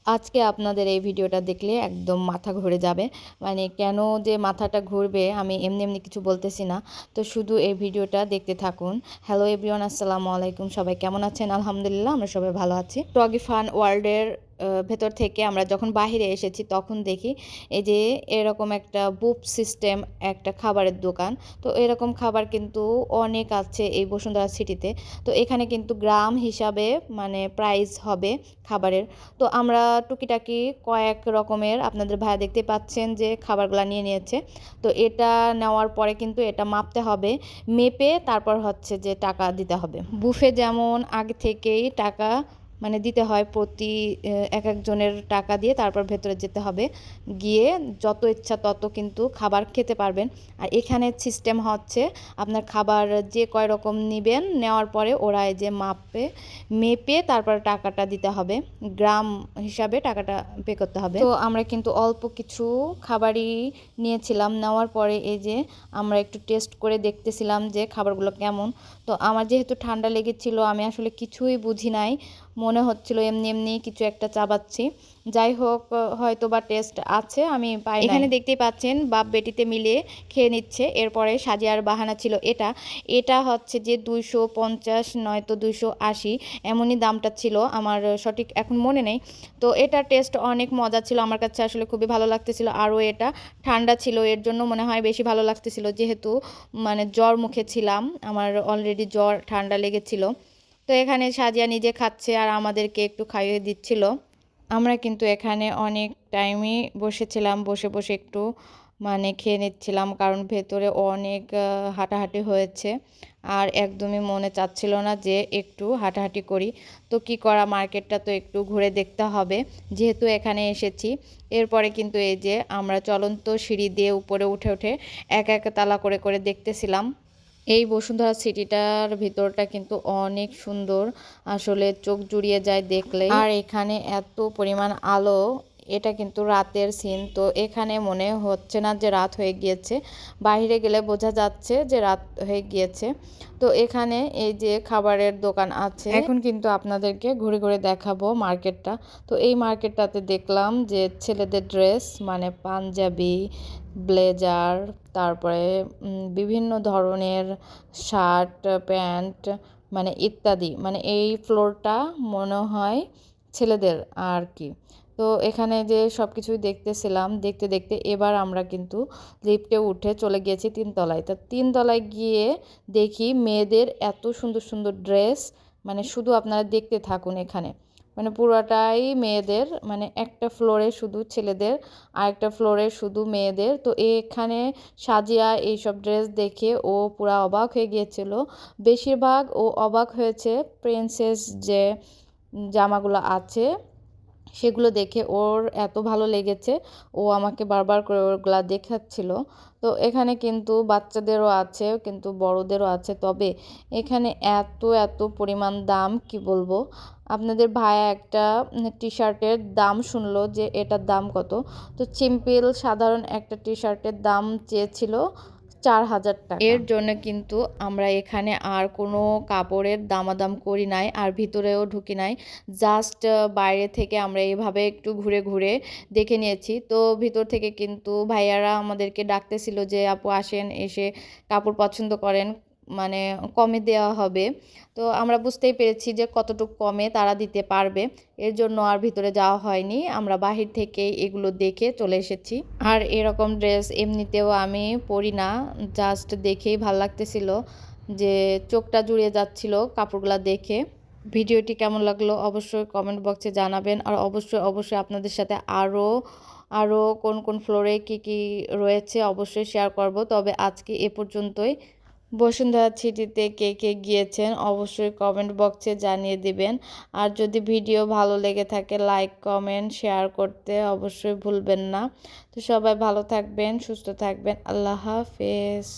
আজকে আপনাদের এই ভিডিওটা দেখলে একদম মাথা ঘুরে যাবে। মানে কেন যে মাথাটা ঘুরবে আমি এমনি এমনি কিছু বলতেছি না। তো শুধু এই ভিডিওটা দেখতে থাকুন। হ্যালো এভরিওয়ান, আসসালামু আলাইকুম। সবাই কেমন আছেন? আলহামদুলিল্লাহ আমরা সবাই ভালো আছি। টগি ফান ওয়ার্ল্ডের ভেতর থেকে আমরা যখন বাহিরে এসেছি তখন দেখি এই যে এরকম একটা বুফ সিস্টেম একটা খাবারের দোকান। তো এরকম খাবার কিন্তু অনেক আছে এই বসুন্ধরা সিটিতে। তো এখানে কিন্তু গ্রাম হিসাবে মানে প্রাইস হবে খাবারের। তো আমরা টুকিটাকি কয়েক রকমের আপনাদের ভাইয়া দেখতে পাচ্ছেন যে খাবারগুলো নিয়ে নিয়েছে। তো এটা নেওয়ার পরে কিন্তু এটা মাপতে হবে, মেপে তারপর হচ্ছে যে টাকা দিতে হবে। বুফে যেমন আগে থেকেই টাকা মানে দিতে হয়, প্রতি এক একজনের টাকা দিয়ে তারপর ভেতরে যেতে হবে, গিয়ে যত ইচ্ছা তত কিন্তু খাবার খেতে পারবেন। আর এখানে সিস্টেম হচ্ছে আপনার খাবার যে কয় রকম নেবেন, নেওয়ার পরে ওরা এই যে মেপে তারপর টাকাটা দিতে হবে, গ্রাম হিসাবে টাকাটা পে করতে হবে। তো আমরা কিন্তু অল্প কিছু খাবারই নিয়েছিলাম। নেওয়ার পরে এই যে আমরা একটু টেস্ট করে দেখতেছিলাম যে খাবারগুলো কেমন। তো আমার যেহেতু ঠান্ডা লেগেছিল, আমি আসলে কিছুই বুঝি নাই, মনে হচ্ছিল এমনি এমনি কিছু একটা চাবাচ্ছি। যাই হোক, হয়তো বা টেস্ট আছে, আমি পাই। এখানে দেখতেই পাচ্ছেন বাপ বেটিতে মিলে খেয়ে নিচ্ছে। এরপরে সাজিয়ার বাহানা ছিল এটা এটা হচ্ছে যে 250 নয়তো 280 এমনই দামটা ছিল, আমার সঠিক এখন মনে নেই। তো এটা টেস্ট অনেক মজা ছিল, আমার কাছে আসলে খুবই ভালো লাগতেছিল। আরও এটা ঠান্ডা ছিল, এর জন্য মনে হয় বেশি ভালো লাগতেছিল, যেহেতু মানে জ্বর মুখে ছিলাম, আমার অলরেডি জ্বর ঠান্ডা লেগেছিল। তো এখানে সাজিয়া নিজে খাচ্ছে আর আমাদেরকে একটু খাইয়ে দিচ্ছিল। আমরা কিন্তু এখানে অনেক টাইমই বসেছিলাম, বসে বসে একটু মানে খেয়ে নিচ্ছিলাম, কারণ ভেতরে অনেক হাঁটাহাঁটি হয়েছে আর একদমই মনে চাচ্ছিল না যে একটু হাঁটাহাঁটি করি। তো কি করা, মার্কেটটা তো একটু ঘুরে দেখতে হবে যেহেতু এখানে এসেছি। এরপরে কিন্তু এই যে আমরা চলন্ত সিঁড়ি দিয়ে উপরে উঠে উঠে এক এক তালা করে করে দেখতেছিলাম। এই বসুন্ধরা সিটিটার ভিতরটা কিন্তু অনেক সুন্দর, আসলে চোখ জুড়িয়ে যায় দেখলে। আর এখানে এত পরিমাণ আলো, এটা কিন্তু রাতের সিন। তো এখানে মনে হচ্ছে না যে রাত হয়ে গিয়েছে, বাইরে গেলে বোঝা যাচ্ছে যে রাত হয়ে গিয়েছে। তো এখানে এই যে খাবারের দোকান আছে, এখন কিন্তু আপনাদেরকে ঘুরে ঘুরে দেখাবো মার্কেটটা। তো এই মার্কেটটাতে দেখলাম যে ছেলেদের ড্রেস মানে পাঞ্জাবি, ব্লেজার, তারপরে বিভিন্ন ধরনের শার্ট প্যান্ট মানে ইত্যাদি, মানে এই ফ্লোরটা মনে হয় ছেলেদের আর কি। তো এখানে যে সব কিছুই দেখতেছিলাম, দেখতে দেখতে এবার আমরা কিন্তু লিফটে উঠে চলে গিয়েছি 3 তলায়। তা 3 তলায় গিয়ে দেখি মেয়েদের এত সুন্দর সুন্দর ড্রেস, মানে শুধু আপনারা দেখতে থাকুন। এখানে মানে পুরোটাই মেয়েদের, মানে একটা ফ্লোরে শুধু ছেলেদের আর একটা ফ্লোরে শুধু মেয়েদের। তো এখানে সাজিয়া এইসব ড্রেস দেখে ও পুরা অবাক হয়ে গিয়েছিল। বেশিরভাগ ও অবাক হয়েছে প্রিন্সেস যে জামাগুলো আছে সেগুলো দেখে, ওর এত ভালো লেগেছে, ও আমাকে বারবার করে ওগুলা দেখাচ্ছিল। তো এখানে কিন্তু বাচ্চাদেরও আছে কিন্তু বড়দেরও আছে, তবে এখানে এত এত পরিমাণ দাম কি বলবো। আপনাদের ভাইয়া একটা টি শার্টের দাম শুনলো যে এটার দাম কত, তো সিম্পল সাধারণ একটা টি শার্টের দাম চেয়েছিল 4000 টাকা। এর জন্য কিন্তু আমরা এখানে আর কোনো কাপড়ের দামাদাম করি নাই আর ভিতরেও ঢুকি নাই, জাস্ট বাইরে থেকে আমরা এইভাবে একটু ঘুরে ঘুরে দেখে নিয়েছি। তো ভিতর থেকে কিন্তু ভাইয়ারা আমাদেরকে ডাকতেছিল যে আপু আসেন, এসে কাপড় পছন্দ করেন, মানে কমে দেওয়া হবে। তো আমরা বুঝতেই পেরেছি যে কতটুকু কমে তারা দিতে পারবে, এর জন্য আর ভিতরে যাওয়া হয়নি, আমরা বাহির থেকেই এগুলো দেখে চলে এসেছি। আর এরকম ড্রেস এমনিতেও আমি পরি না, জাস্ট দেখেই ভাল লাগতেছিল, যে চোখটা জুড়িয়ে যাচ্ছিল কাপড়গুলো দেখে। ভিডিওটি কেমন লাগলো অবশ্যই কমেন্ট বক্সে জানাবেন। আর অবশ্যই অবশ্যই আপনাদের সাথে আরও আরও কোন কোন ফ্লোরে কী কী রয়েছে অবশ্যই শেয়ার করব। তবে আজকে এ পর্যন্তই। বসুন্ধরা সিটিতে কে কে গিয়েছেন অবশ্যই কমেন্ট বক্সে জানিয়ে দিবেন। আর যদি ভিডিও ভালো লেগে থাকে লাইক কমেন্ট শেয়ার করতে অবশ্যই ভুলবেন না। তো সবাই ভালো থাকবেন, সুস্থ থাকবেন, আল্লাহ হাফেজ।